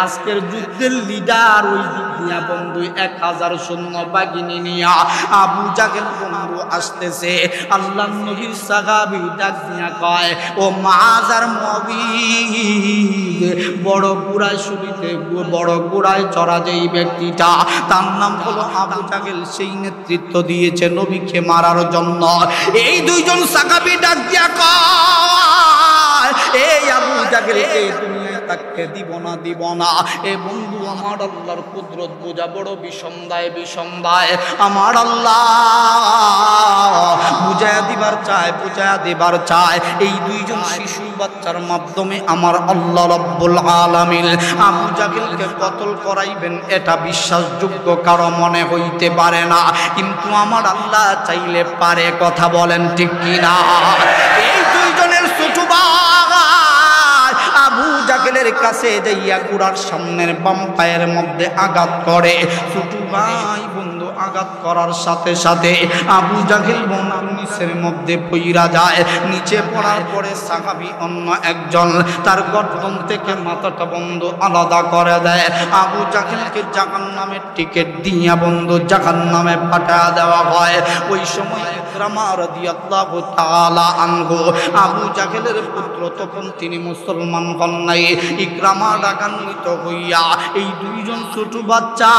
আজকের যুদ্ধের লিডার ওই দিক দিয়া বন্ধু 1000 সৈন্য বাহিনী নিয়া আবু জাহেল বন্ধু আসতেছে। আল্লাহর নবীর সাহাবী ডাক দিয়া কয়, ও মুআজ আর মুআবিজ, বড় ঘোড়ায় শুনিতে বড় ঘোড়ায় চড়া যেই ব্যক্তিটা, তার নাম হলো আবু জাহেল, সেই নেতৃত্ব দিয়েছে নবীকে মারার জন্য। এই দুইজন সাহাবী ডাক দিয়া কয়, এই আবু জাহেলকে দুনিয়ায় তাকে দিব না, দিব না। এ বন্ধু, আমার আল্লাহর কুদরত বোঝা বড় বিষম দেয়। আমার আল্লাহ বুঝায়া দিবার চায়, বুঝায়া দিবার চায়। এই দুইজন শিশু বাচ্চার মাধ্যমে আমার আল্লাহ রাব্বুল আলামিন আবু জাহেলকে কতল করাইবেন, এটা বিশ্বাসযোগ্য কারো মনে হইতে পারে না, কিন্তু আমার আল্লাহ চাইলে পারে। কথা বলেন ঠিক কিনা? এই দুইজনের ছোট ভাই আবু জাহেলের কাছে যাইয়া ঘোড়ার সামনের বাম পায়ের মধ্যে আঘাত করে। ছোট ভাই বন্ধু আঘাত করার সাথে সাথে আবু জাহেল বনার নিচের মধ্যে পইরা যায়। নিচে পড়ার পরে সাহাবী অন্য একজন তার গর্দন থেকে মাথাটা বন্ধু আলাদা করে দেয়। আবু জাহেলকে জাহান্নামের টিকিট দিয়া বন্ধু জাহান্নামে পাঠিয়ে দেওয়া হয়। ওই সময় ইকরামা রাদিয়াল্লাহু তাআলা আনহু, আবু জাহেলের পুত্র, তখন তিনি মুসলমান হন নাই। ইকরামা ডাকান্বিত হইয়া এই দুইজন ছোট বাচ্চা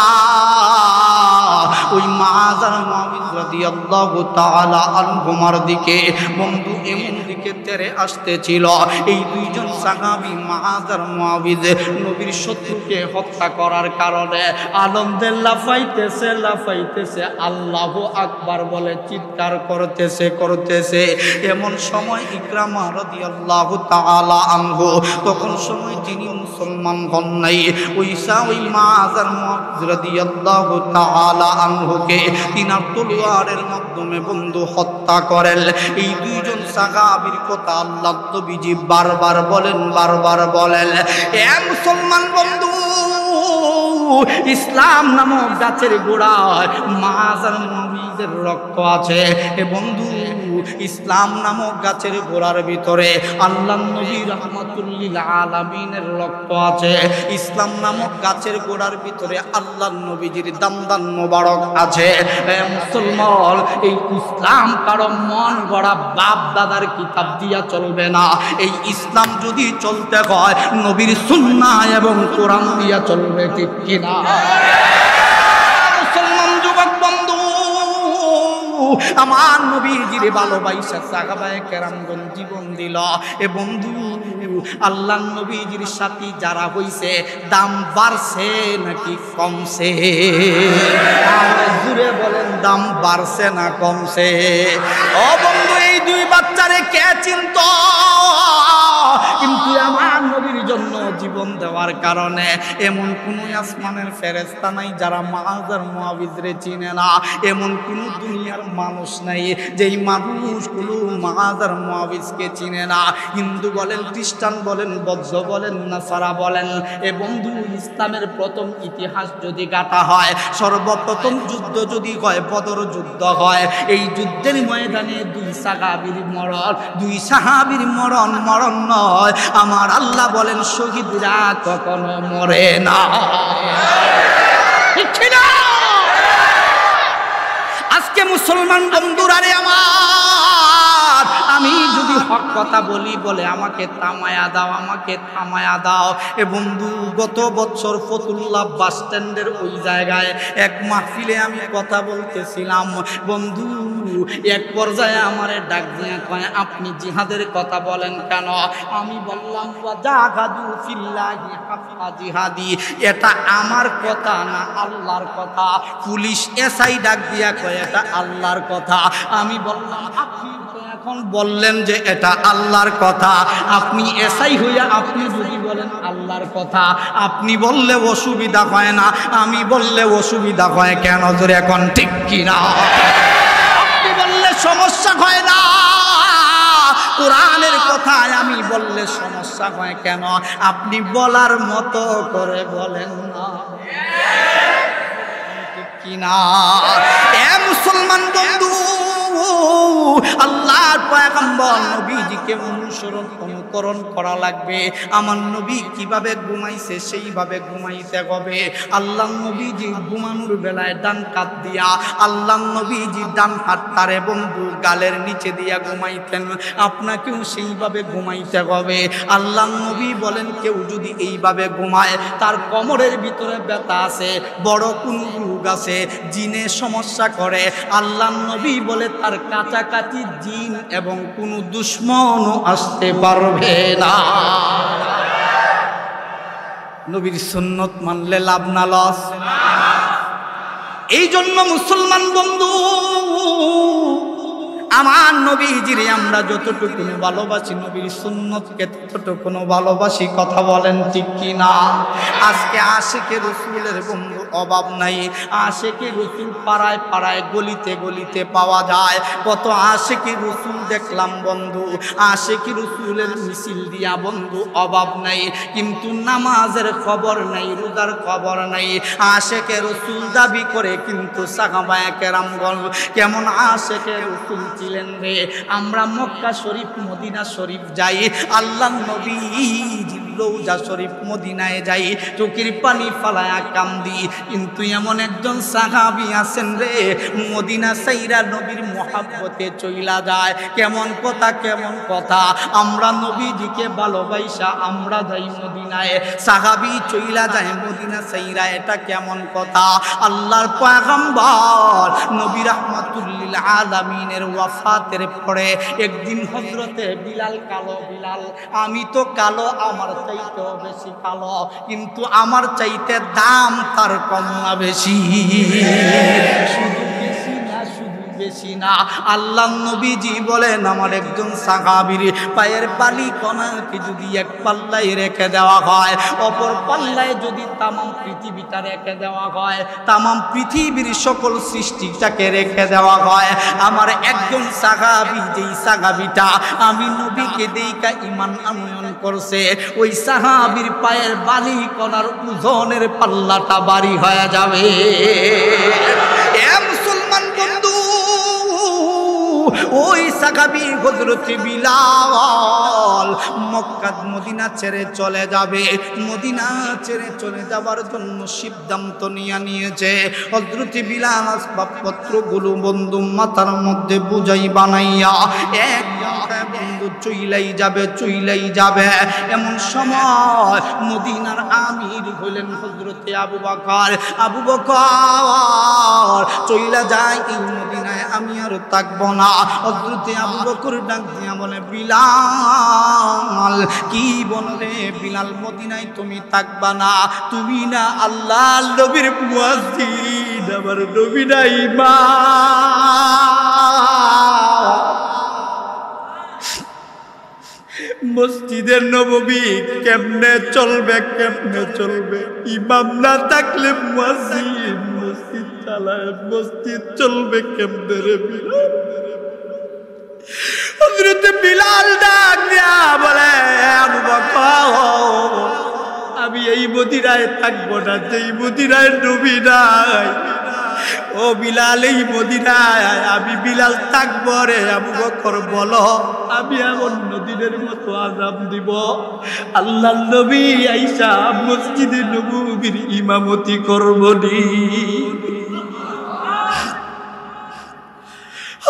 ওই মুআজ আর মুআবিজ রাদিয়াল্লাহু তাআলা আনহুমার দিকে বন্ধু এমন দিকে তেরে আসতেছিল। এই দুইজন সাহাবী মুআজ আর মুআবিজ নবীর শত্রুকে হত্যা করার কারণে আনন্দে লাফাইতেছে, আল্লাহু আকবার বলে চিৎকার করতেছে। এমন সময় ইকরামা রাদিয়াল্লাহু তাআলা আনহু, তখন সময় তিনি মুসলমান হন নাই, ওই মুআজ আর মুআবিজ রাদিয়াল্লাহু তাআলা আনহুকে তিনার তলোয়ারের মাধ্যমে বন্ধু হত্যা করেন। এই দুইজন সাহাবীর কথা আল্লাহ নবীজি বারবার বলেন। এ মুসলমান বন্ধু, ইসলাম নামক গাছের গোড়ায় মুআজ আর মুআবিজের রক্ত আছে। এ বন্ধু, ইসলাম নামক গাছের গোড়ার ভিতরে আল্লাহর নবী রাহমাতুল লিল আলামিনের রক্ত আছে। ইসলাম নামক গাছের গোড়ার ভিতরে আল্লাহর নবীজির দামদান মোবারক আছে। মুসলমান, এই ইসলাম কারো মন গড়া বাপ দাদার কিতাব দিয়া চলবে না। এই ইসলাম যদি চলতে হয় নবীর সুন্নাহ এবং কোরআন দিয়া চলবে, ঠিক কিনা? মুসলমান যুবক বন্ধু, আমার নবীজির ভালোবাসা সাহাবায়ে কেরামগণ জীবন দিল। এ বন্ধু, আল্লাহর নবীজির সাথী যারা হইছে, দাম বাড়ছে নাকি কমছে? জুড়ে বলেন, দাম বাড়ছে না কমছে? ও বন্ধু, এই দুই বাচ্চারে কে চিনত? কিন্তু আমার নবীর জন্য জীবন দেওয়ার কারণে এমন কোন আসমানের ফেরেশতা নাই যারা মুআজ আর মুআবিজরে চিনে না। এমন কোন দুনিয়ার মানুষ নাই যেই মানুষগুলো মুআজ আর মুআবিজকে চিনে না। হিন্দু বলেন, খ্রিস্টান বলেন, বৌদ্ধ বলেন, নাসারা বলেন। এ বন্ধু, ইসলামের প্রথম ইতিহাস যদি গাঁথা হয়, সর্বপ্রথম যুদ্ধ যদি হয়, বদর যুদ্ধ হয়। এই যুদ্ধের ময়দানে দুই সাহাবীর মরণ নয়। আমার আল্লাহ বলেন, শহীদরা কখনো মরে না। আজকে মুসলমান বন্ধুরা রে আমার, আমি যদি হক কথা বলি বলে আমাকে থামায়া দাও, আমাকে থামায়া দাও। এ বন্ধু, গত বছর ফতুল্লাহ বাস স্ট্যান্ডের ওই জায়গায় এক মাহফিলে আমি কথা বলতেছিলাম। বন্ধু, এক পর্যায়ে আমারে ডাক দিয়ে কয়, আপনি জিহাদের কথা বলেন কেন? আমি বললাম, ওয়াজাহাদু ফিল্লাহি হাক্কা জিহাদি। এটা আমার কথা না, আল্লাহর কথা। পুলিশ এসআই ডাক দিয়া কয় এটা আল্লাহর কথা। আমি বললাম, আপনি এখন বললেন যে এটা আল্লাহর কথা, আপনি এসআই হইয়া আপনি যদি বলেন আল্লাহর কথা, আপনি বললে অসুবিধা হয় না, আমি বললে অসুবিধা হয় কেন? ধরে এখন ঠিক কিনা? আপনি বললে সমস্যা হয় না, কোরআনের কথায় আমি বললে সমস্যা হয় কেন? আপনি বলার মতো করে বলেন না, ঠিক কিনা? এ মুসলমান বন্ধু, আল্লাহর পয়গম্বর নবীজিকে অনুকরণ করা লাগবে। আমার নবী কিভাবে ঘুমাইছে সেইভাবে ঘুমাইতে হবে। আল্লাহ নবীজি ঘুমানোর বেলায় ডান কাত দিয়া, আল্লাহ নবীজি ডান হাতটারে বন্ধু গালের নিচে দিয়া ঘুমাইতেন। আপনাকেও সেইভাবে ঘুমাইতে হবে। আল্লাহ নবী বলেন, কেউ যদি এইভাবে ঘুমায় তার কোমরের ভিতরে ব্যথা আছে, বড় কোনো রোগ আছে, জিনে সমস্যা করে, আল্লাহ নবী বলে তার কাছাকাছি জিন এবং কোনো দুশ্মনও আসতে পারবে না। নবীর সুন্নত মানলে লাভ না লস? এই জন্য মুসলমান বন্ধু, আমার নবীজিরে আমরা যতটুকু ভালোবাসি, নবীর সুন্নতকে ততটুকু ভালোবাসি। কথা বলেন ঠিক কি না? আজকে আশিকে রসুলের বন্ধু অভাব নাই। আশিকে রসুল পাড়ায় পাড়ায় গলিতে গলিতে পাওয়া যায়। কত আশিকে রসুল দেখলাম বন্ধু, আশিকে রসুলের মিছিল দিয়া বন্ধু অভাব নাই, কিন্তু নামাজের খবর নাই, রোজার খবর নাই। আশিকে রসুল দাবি করে, কিন্তু সাহাবায়ে কেরামগণ কেমন আশিকে রসুল ছিলেন রে। আমরা মক্কা শরীফ, মদিনা শরীফ যাই, আল্লাহ নবী রওজা শরীফ মদিনায় যাই, চোখের পানি ফালায়া কান্দি, কিন্তু এমন একজন সাহাবী আছেন রে, মদিনা সাইরা নবীর মহাব্বতে চইলা যায়। কেমন কথা, কেমন কথা! আমরা নবীজিকে ভালোবাসা আমরা যাই মদিনায়, সাহাবী চইলা যায় মদিনা সাইরা, এটা কেমন কথা? আল্লাহর পয়গম্বর নবী রাহমাতুল লিল আলামিনের ওয়াফাতের পরে একদিন হযরতে বিলাল কালো, বিলাল আমি তো কালো, আমার চাইতেও বেশি কালো, কিন্তু আমার চাইতে দাম তার কম না বেশি? শুধু বেশি না, শুধু বেশি না। আল্লাহ নবীজি বলেন, আমার একজন সাহাবীর পায়ের বালি কণাকে যদি এক পাল্লায় রেখে দেওয়া হয়, অপর পাল্লায় যদি তামাম পৃথিবীটা রেখে দেওয়া হয়, তামাম পৃথিবীর সকল সৃষ্টিটাকে রেখে দেওয়া হয়, আমার একজন সাহাবী, যেই সাহাবীটা আমি নবীকে দেইকা ঈমান আনয়ন করছে, ওই সাহাবীর পায়ের বালি কণার ওজনের পাল্লাটা ভারী হয়ে যাবে। এ মুসলমান বন্ধু, ওই সাহাবী হযরত বিলাল মক্কা মদিনা ছেড়ে চলে যাবে। মদিনা ছেড়ে চলে যাবার জন্য সিদ্ধান্ত নিয়েছে। হযরত বিলাল আসবাবপত্রগুলো বন্ধু মাথার মধ্যে বুঝাই বানাইয়া এক বন্ধু চইলাই যাবে, চইলাই যাবে। এমন সময় মদিনার আমির হলেন হযরত আবু বকর। আবু বকর চইলা যায়, এই মদিনায় আমি আর থাকবো না। হযরত আবু বকর ডাক দিয়া বলে, বিলাল কি বলে? বিলাল, মদিনায় তুমি থাকবা না, তুমি না আল্লাহর নবীর মুয়াজ্জিন, আমার নবী না ইমাম। মসজিদের নববী কেমনে চলবে, কেমনে চলবে? ইমাম না থাকলে মুয়াজ্জিন মসজিদ চালায়, মসজিদ চলবে কেমনে রে বিলাল? হযরত বিলাল ডাক দিয়া বলে, আবু বকর আমি এই মদিনায় থাকবো না, যেই মদিনায় নবী নাই। ও বিলাল, এই মদিনায় আমি বিলাল থাকবো রে। আবু বকর বলো, আমি এমন নদীদের মতো আযাব দিব, আল্লাহর নবী আইসা মসজিদে নববীর ইমামতি করবনি।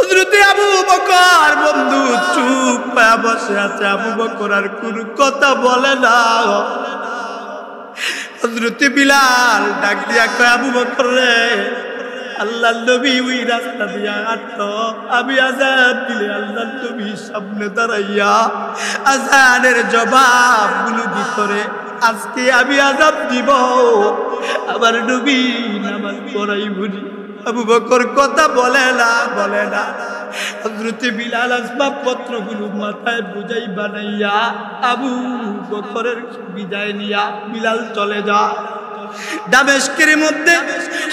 হযরতে আবু বকর বন্ধু চুপ হয়ে বসে আছে। আবু বকর আর কোনো কথা বলে না। হযরতে বিলাল ডাক দিয়া কয়, আবু বকর রে, আল্লাহর নবী ওই রাস্তা দিয়া হাঁটতো, আমি আযান দিলে আল্লাহর নবী সামনে দাঁড়াইয়া আযানের জবাবগুলো ভিতরে, আজকে আমি আযান দিব, আমার নবী নামাজ পড়াইবনি। আবু বকর কথা বলে না। হযরতে বিলাল আসবাবপত্রগুলো মাথায় বোঝাই বানাইয়া আবু বকরের বিদায় নিয়া বিলাল চলে যায় দামেস্কের মধ্যে।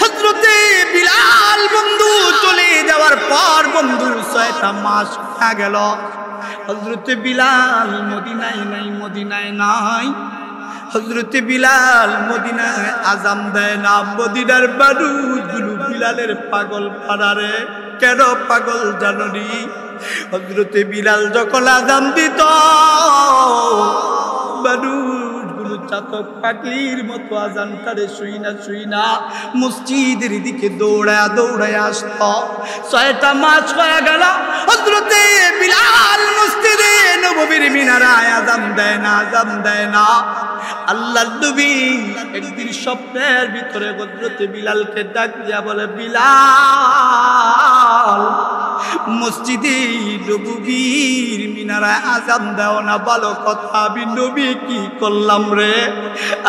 হযরতে বিলাল বন্ধু চলে যাওয়ার পর বন্ধু 6টা মাস হয়ে গেল। হযরতে বিলাল মদিনায় নাই। হযরতে বিলাল মদিনায় আযান দেয় না। মদিনার মানুষগুলো বিলালের পাগল পাড়ারে। কেন পাগল জাননি? হযরতে বিলাল যখন আযান দিত, মানুষগুলো চাতক পাখির মতো আযানটারে শুই না মসজিদের দিকে দৌড়ায় আসত। 6টা মাস হয়ে গেল। হযরতে বিলাল মসজিদে নববীর মিনারায় আযান দেয় না। আল্লাহর নবী একদিন স্বপ্নের ভিতরে হযরতে বিলালকে ডাক দিয়া বলে, বিলাল, মসজিদে নববীর মিনারায় আযান দাও না, ভালো কথা। আমি নবী কি করলাম রে?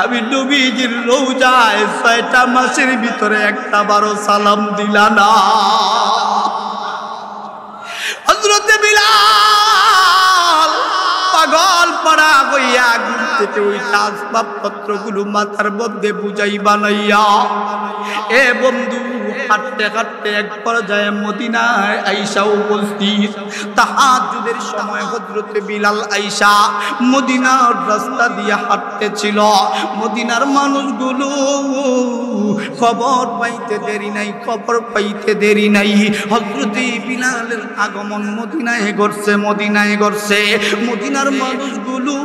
আমি নবীজির রওজায় 6টা মাসের ভিতরে একটা বারো সালাম দিলা না। হযরতে বিলাল পাগল পাড়া হইয়া ঘুম থেকে ওই আসবাবপত্রগুলো মাথার মধ্যে বুঝাই বানাইয়া এ বন্ধু হাঁটতে এক পর্যায়ে মদিনায় আইসা উপস্থিত। তাহাজ্জুদের সময় হযরতে বিলাল আইসা মদিনার রাস্তা দিয়ে হাঁটতেছিল। মদিনার মানুষগুলো খবর পাইতে দেরি নাই। হযরতে বিলালের আগমন মদিনায় ঘটছে। মদিনার মানুষগুলো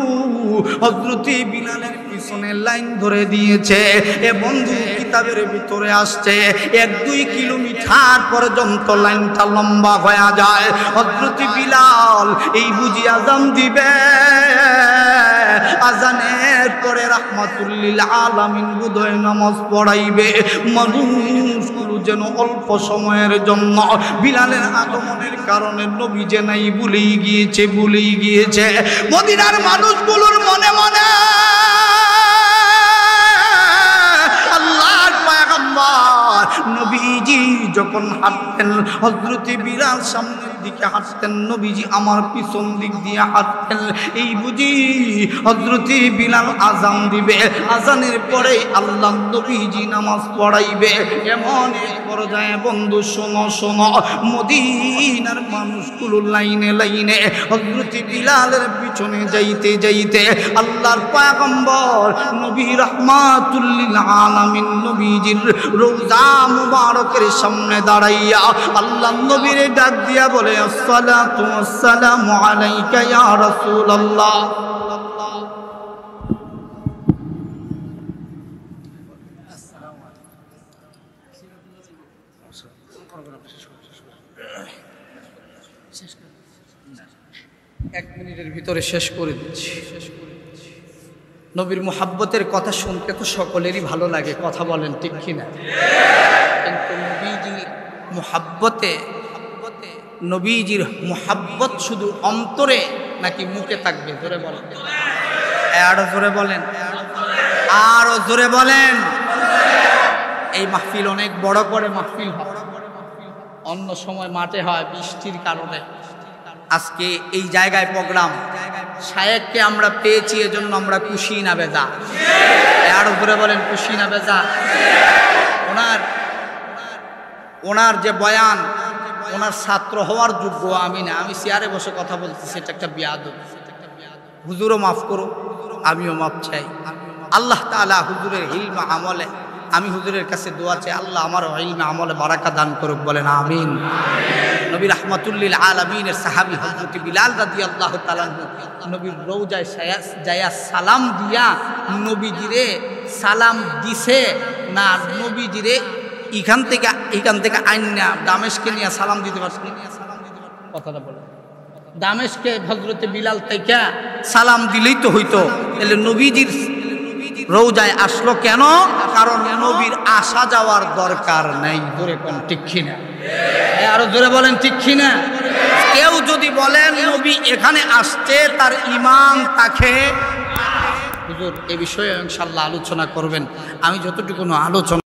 হযরতে বিলালের পিছনে লাইন ধরে দিয়েছে। এ বন্ধু কিতাবের ভিতরে আসছে 1-2 কিলোমিটার পর্যন্ত লাইনটা লম্বা হয়ে যায়। হযরতে বিলাল এই বুঝি আযান দিবে, আযানের পরে রাহমাতুল লিল আলামিন বুধয় নামাজ পড়াইবে। মানুষগুলো যেন অল্প সময়ের জন্য বিলালের আগমনের কারণে নবী যে নাই ভুলেই গিয়েছে। মদিনার মানুষগুলোর মনে আল্লাহর পয়গম্বর নবীজি যখন হাঁটতেন, হযরতে বিলাল সামনের দিকে হাঁটতেন, নবীজি আমার পিছন দিক দিয়ে হাঁটতেন। এই বুঝি হযরতে বিলাল আযান দিবে, আযানের পরে আল্লাহ নবীজি নামাজ পড়াইবে। এমন এক পর্যায়ে বন্ধু শোনো, মদিনার মানুষগুলো লাইনে হযরতে বিলালের পিছনে যাইতে আল্লাহর পয়গম্বর নবী রাহমাতুল লিল আলামিন নবীজির রওজা মুবারকের সামনে দাঁড়াইয়া আল্লাহ নবীর ডাক দিয়া বলে, আসসালাতু ওয়াসসালামু আলাইকা ইয়া রাসূলুল্লাহ। এক মিনিটের ভিতরে শেষ করে দিচ্ছি। নবীর মুহাব্বতের কথা শুনতে তো সকলেরই ভালো লাগে, কথা বলেন ঠিক কিনা? কিন্তু নবীজির মুহাব্বত শুধু অন্তরে নাকি মুখে থাকবে? জোরে বলেন, আরো জোরে বলেন। এই মাহফিল অনেক বড় করে মাহফিল হয়, অন্য সময় মাঠে হয় বৃষ্টির কারণে। আজকে এই জায়গায় প্রোগ্রাম, শায়েখকে আমরা পেয়েছি, এজন্য আমরা খুশি না বেজা? আরো জোরে বলেন, খুশি না বেজা? ওনার যে বয়ান, ওনার ছাত্র হওয়ার যোগ্য আমি না। আমি চেয়ারে বসে কথা বলতেছি, এটা একটা বিয়াদব। হুজুরও মাফ করো, আমিও মাফ চাই। আল্লাহ তাআলা হুজুরের ইলম আমলে, আমি হুজুরের কাছে দোয়া চাই, আল্লাহ আমার ইলম আমলে বারাকা দান করুক, বলেন আমিন। নবী রাহমাতুল লিল আলামিনের সাহাবী হযরত বিলাল রাদিয়াল্লাহু তাআলা নবীর রওজায় যায়া সালাম দিয়া নবীজিরে সালাম দিছে না, নবীজিরে এখান থেকে আইনা দামেশকে নিয়ে সালাম দিতে পারছে? কথাটা বলে দামেশকে হযরতে বিলাল তাইকা সালাম দিলেই তো হইতো, তাহলে নবীজির রওজায় আসলো কেন? কারণ নবীর আসা যাওয়ার দরকার নাই। জোরে কোন ঠিক কিনা? আরো জোরে বলেন ঠিক কিনা? কেউ যদি বলেন নবী এখানে আসছে তার ঈমান তাকে, হুজুর এই বিষয়ে ইনশাআল্লাহ আলোচনা করবেন, আমি যতটুকু আলোচনা